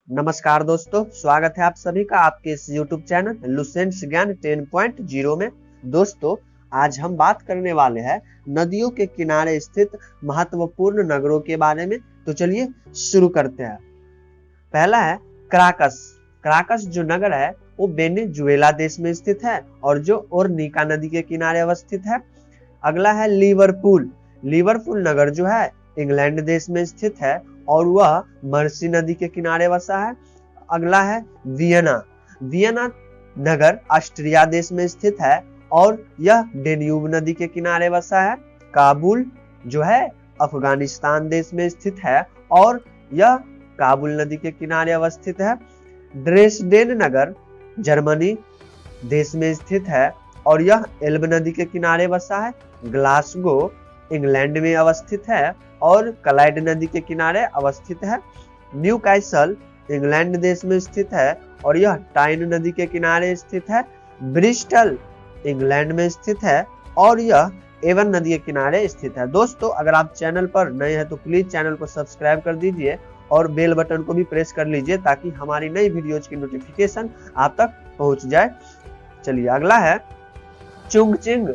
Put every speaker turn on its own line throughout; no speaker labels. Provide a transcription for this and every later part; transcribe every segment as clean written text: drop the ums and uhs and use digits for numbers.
नमस्कार दोस्तों, स्वागत है आप सभी का आपके इस YouTube चैनल लुसेंट्स ज्ञान 10.0 में। दोस्तों, आज हम बात करने वाले हैं नदियों के किनारे स्थित महत्वपूर्ण नगरों के बारे में। तो चलिए शुरू करते हैं। पहला है क्राकस। क्राकस जो नगर है वो वेनेजुएला देश में स्थित है और जो ओरनिका नदी के किनारे अवस्थित है। अगला है लिवरपूल। लिवरपूल नगर जो है इंग्लैंड देश में स्थित है और वह मर्सी नदी के किनारे बसा है। अगला है वियना। वियना नगर ऑस्ट्रिया देश में स्थित है और यह डेन्यूब नदी के किनारे बसा है। काबुल जो है अफगानिस्तान देश में स्थित है और यह काबुल नदी के किनारे अवस्थित है। ड्रेसडेन नगर जर्मनी देश में स्थित है और यह एल्ब नदी के किनारे बसा है। ग्लासगो इंग्लैंड में अवस्थित है और क्लाइड नदी के किनारे अवस्थित है। न्यू कैसल इंग्लैंड देश में स्थित है और यह टाइन नदी के किनारे स्थित है। ब्रिस्टल इंग्लैंड में स्थित है और यह एवन नदी के किनारे स्थित है। दोस्तों, अगर आप चैनल पर नए हैं तो प्लीज चैनल को सब्सक्राइब कर दीजिए और बेल बटन को भी प्रेस कर लीजिए ताकि हमारी नई वीडियोज की नोटिफिकेशन आप तक पहुंच जाए। चलिए, अगला है चुंगचिंग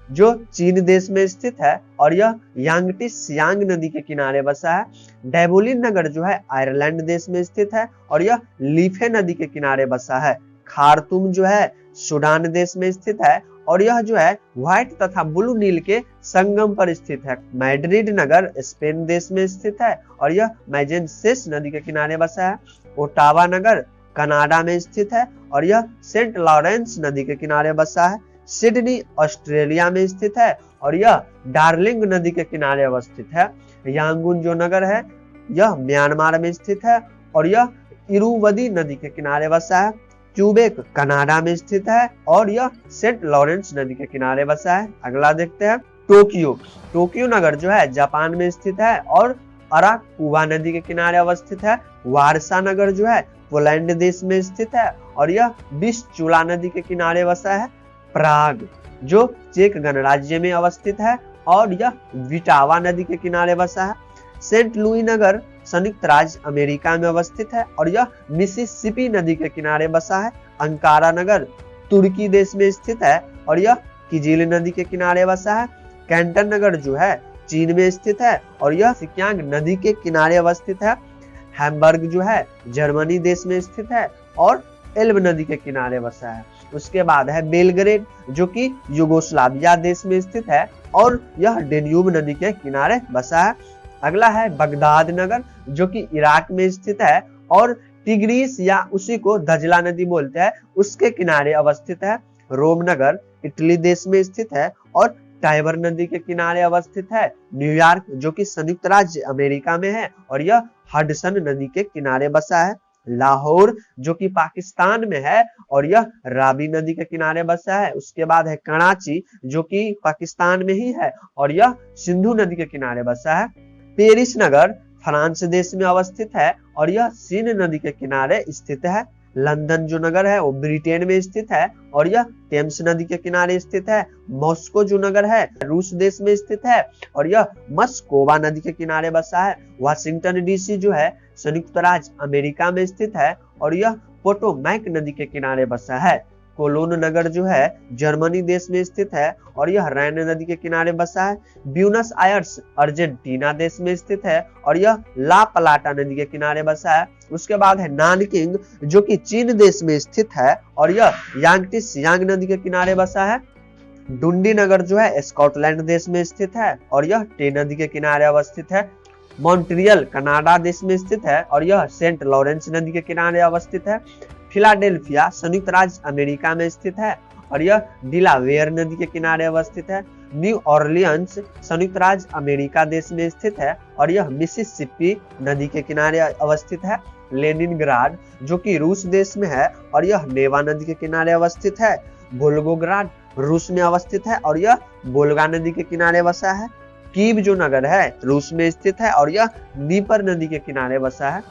जो चीन देश में स्थित है और यह यांगटी सियांग नदी के किनारे बसा है। डेबोलिन नगर जो है आयरलैंड देश में स्थित है और यह लीफे नदी के किनारे बसा है। खार्तूम जो है सूडान देश में स्थित है और यह जो है व्हाइट तथा ब्लू नील के संगम पर स्थित है। मैड्रिड नगर स्पेन देश में स्थित है और यह मैजेंसेस नदी के किनारे बसा है। ओटावा नगर कनाडा में स्थित है और यह सेंट लॉरेंस नदी के किनारे बसा है। सिडनी ऑस्ट्रेलिया में स्थित है और यह डार्लिंग नदी के किनारे अवस्थित है। यांगून जो नगर है यह म्यांमार में स्थित है और यह इरुवदी नदी के किनारे बसा है। क्यूबेक कनाडा में स्थित है और यह सेंट लॉरेंस नदी के किनारे बसा है। अगला देखते हैं टोक्यो। टोक्यो नगर जो है जापान में स्थित है और अराकुवा नदी के किनारे अवस्थित है। वारसा नगर जो है पोलैंड देश में स्थित है और यह विस्चुला नदी के किनारे बसा है। प्राग जो चेक गणराज्य में अवस्थित है और यह विटावा नदी के किनारे बसा है। सेंट लुई नगर संयुक्त राज्य अमेरिका में अवस्थित है और यह मिसिसिपी नदी के किनारे बसा है। अंकारा नगर तुर्की देश में स्थित है और यह किजिल नदी के किनारे बसा है। कैंटन नगर जो है चीन में स्थित है और यह सिक्यांग नदी के किनारे अवस्थित है। हैम्बर्ग जो है जर्मनी देश में स्थित है और एल्ब नदी के किनारे बसा है। उसके बाद है बेलग्रेड जो कि युगोस्लाविया देश में स्थित है और यह डेन्यूब नदी के किनारे बसा है। अगला है बगदाद नगर जो कि इराक में स्थित है और टिग्रीस या उसी को दजला नदी बोलते हैं उसके किनारे अवस्थित है। रोम नगर इटली देश में स्थित है और टाइबर नदी के किनारे अवस्थित है। न्यूयॉर्क जो कि संयुक्त राज्य अमेरिका में है और यह हडसन नदी के किनारे बसा है। लाहौर जो कि पाकिस्तान में है और यह रावी नदी के किनारे बसा है। उसके बाद है कराची जो कि पाकिस्तान में ही है और यह सिंधु नदी के किनारे बसा है। पेरिस नगर फ्रांस देश में अवस्थित है और यह सीन नदी के किनारे स्थित है। लंदन जो नगर है वो ब्रिटेन में स्थित है और यह टेम्स नदी के किनारे स्थित है। मॉस्को जो नगर है रूस देश में स्थित है और यह मस्कोवा नदी के किनारे बसा है। वाशिंगटन डीसी जो है संयुक्त राज्य अमेरिका में स्थित है और यह पोटोमैक नदी के किनारे बसा है। कोलोन नगर जो है जर्मनी देश में स्थित है और यह रैन नदी के किनारे बसा है। ब्यूनस आयर्स अर्जेंटीना देश में स्थित है और यह ला प्लाटा नदी के किनारे बसा है। उसके बाद है नानकिंग जो कि चीन देश में स्थित है और यह यांगटी सियांग नदी के किनारे बसा है। डुंडी नगर जो है स्कॉटलैंड देश में स्थित है और यह टे नदी के किनारे अवस्थित है। मॉन्ट्रियल कनाडा देश में स्थित है और यह सेंट लॉरेंस नदी के किनारे अवस्थित है। फिलाडेल्फिया संयुक्त राज्य अमेरिका में स्थित है और यह डिलावेयर नदी के किनारे अवस्थित है। न्यू ऑरलियंस संयुक्त राज्य अमेरिका देश में स्थित है और यह मिसिसिपी नदी के किनारे अवस्थित है। लेनिनग्राड जो कि रूस देश में है और यह नेवा नदी के किनारे अवस्थित है। वोल्गोग्राड रूस में अवस्थित है और यह वोल्गा नदी के किनारे बसा है। कीव जो नगर है रूस में स्थित है और यह नीपर नदी के किनारे बसा है।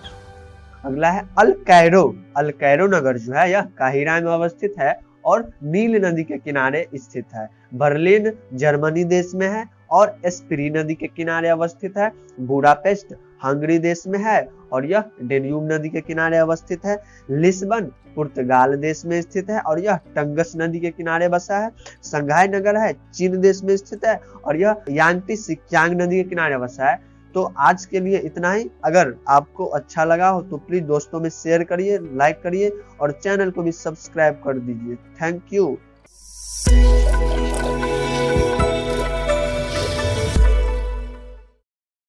अगला है अल कैरो। अल कैरो नगर जो है यह काहिरा में अवस्थित है और नील नदी के किनारे स्थित है। बर्लिन जर्मनी देश में है और स्प्री नदी के किनारे अवस्थित है। बुडापेस्ट हंगरी देश में है और यह डेन्यूब नदी के किनारे अवस्थित है। लिस्बन पुर्तगाल देश में स्थित है और यह टंगस नदी के किनारे बसा है। संघाई नगर है चीन देश में स्थित है और यह यांगती सिक्यांग नदी के किनारे बसा है। तो आज के लिए इतना ही। अगर आपको अच्छा लगा हो तो प्लीज दोस्तों में शेयर करिए, लाइक करिए और चैनल को भी सब्सक्राइब कर दीजिए। Thank you.